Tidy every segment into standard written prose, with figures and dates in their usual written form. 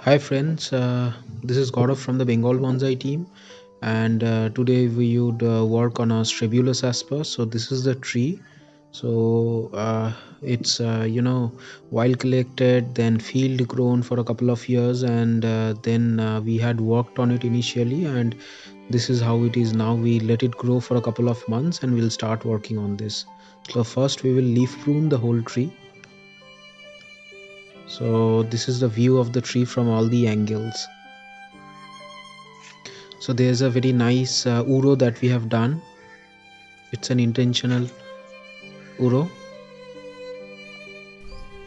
Hi friends, this is Gaurav from the Bengal Bonsai team, and today we would work on a Strabulus asper. So this is the tree. So it's wild collected, then field grown for a couple of years, and then we had worked on it initially, and this is how it is now. We let it grow for a couple of months, and we'll start working on this. So first we will leaf prune the whole tree. So this is the view of the tree from all the angles. So there's a very nice uro that we have done. It's an intentional uro,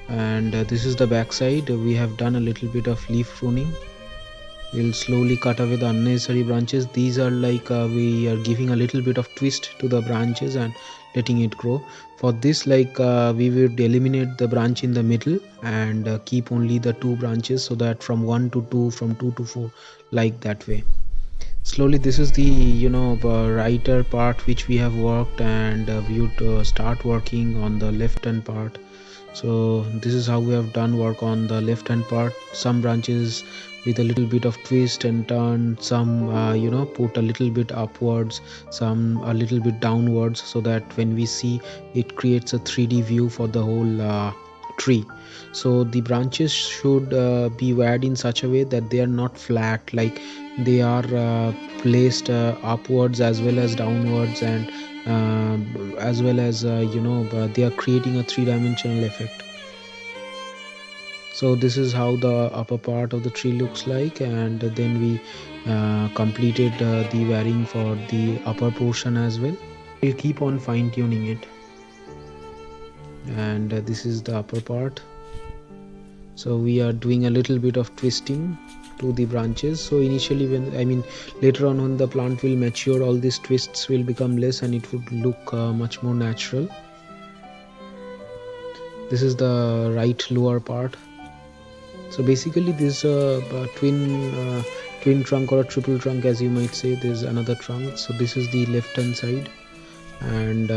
and this is the back side. We have done a little bit of leaf pruning. We'll slowly cut away the unnecessary branches. These are like we are giving a little bit of twist to the branches and letting it grow. For this, we would eliminate the branch in the middle and keep only the two branches, so that from 1 to 2, from 2 to 4, like that way. Slowly, this is the writer part which we have worked, and we would start working on the left hand part. So this is how we have done work on the left hand part. Some branches with a little bit of twist and turn, some put a little bit upwards, some a little bit downwards, so that when we see, it creates a 3D view for the whole tree. So the branches should be wired in such a way that they are not flat, like they are placed upwards as well as downwards, and as well as they are creating a three-dimensional effect. So this is how the upper part of the tree looks like, and then we completed the wiring for the upper portion as well. We'll keep on fine-tuning it, and this is the upper part. So we are doing a little bit of twisting to the branches. So initially, later on when the plant will mature, all these twists will become less and it would look much more natural. This is the right lower part. So basically this twin trunk or a triple trunk, as you might say. There's another trunk. So this is the left hand side, and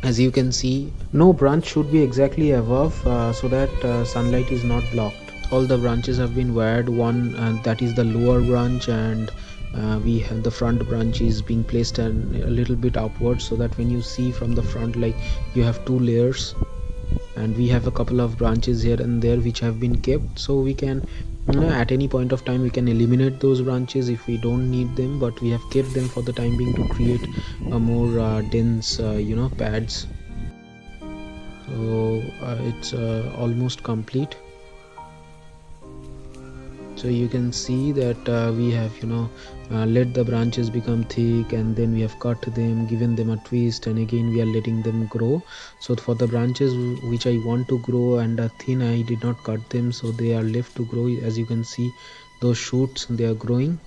as you can see, no branch should be exactly above, so that sunlight is not blocked. All the branches have been wired. One, that is the lower branch, and we have the front branch is being placed a little bit upwards, so that when you see from the front, like, you have two layers. And we have a couple of branches here and there which have been kept, so we can, at any point of time, we can eliminate those branches if we don't need them, but we have kept them for the time being to create a more dense pads. So it's almost complete. So you can see that we have let the branches become thick, and then we have cut them, given them a twist, and again we are letting them grow. So for the branches which I want to grow and are thin, I did not cut them, so they are left to grow. As you can see, those shoots, they are growing.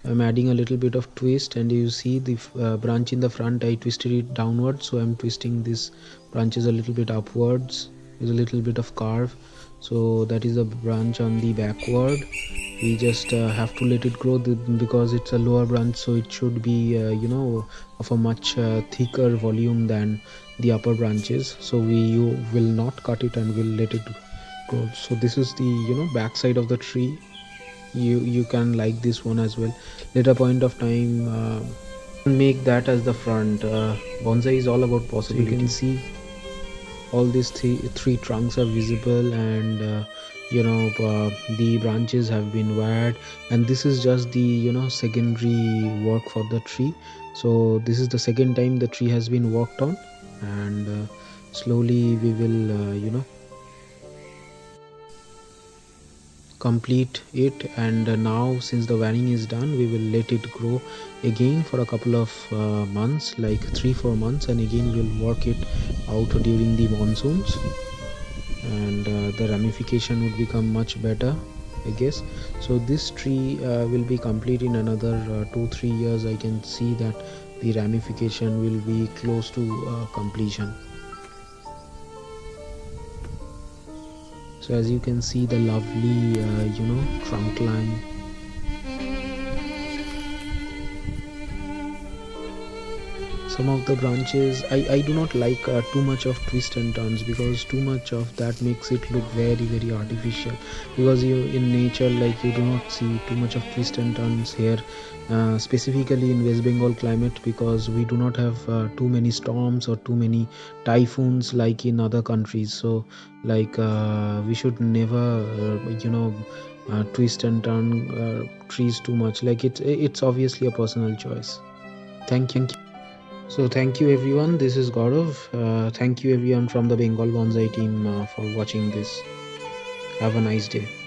I'm adding a little bit of twist, and you see the branch in the front, I twisted it downwards, so I'm twisting this branches a little bit upwards. There's a little bit of curve. So that is a branch on the backward. We just have to let it grow because it's a lower branch, so it should be of a much thicker volume than the upper branches. So you will not cut it and will let it grow. So this is the back side of the tree. You can like this one as well. Later point of time, make that as the front. Bonsai is all about possibility. So you can see all these three trunks are visible, and the branches have been wired, and this is just the secondary work for the tree. So this is the second time the tree has been worked on, and slowly we will complete it. And now, since the wiring is done, we will let it grow again for a couple of months, like 3-4 months, and again we'll work it out during the monsoons, and the ramification would become much better, I guess. So this tree will be complete in another 2-3 years. I can see that the ramification will be close to completion. So as you can see, the lovely trunk line. some of the branches I do not like too much of twist and turns, because too much of that makes it look very artificial. Because you in nature, like, you do not see too much of twist and turns here, specifically in West Bengal climate, because we do not have too many storms or too many typhoons like in other countries. So like we should never twist and turn trees too much. Like it's obviously a personal choice. Thank you. So thank you everyone. This is Gaurav. Thank you everyone from the Bengal Bonsai team for watching this. Have a nice day.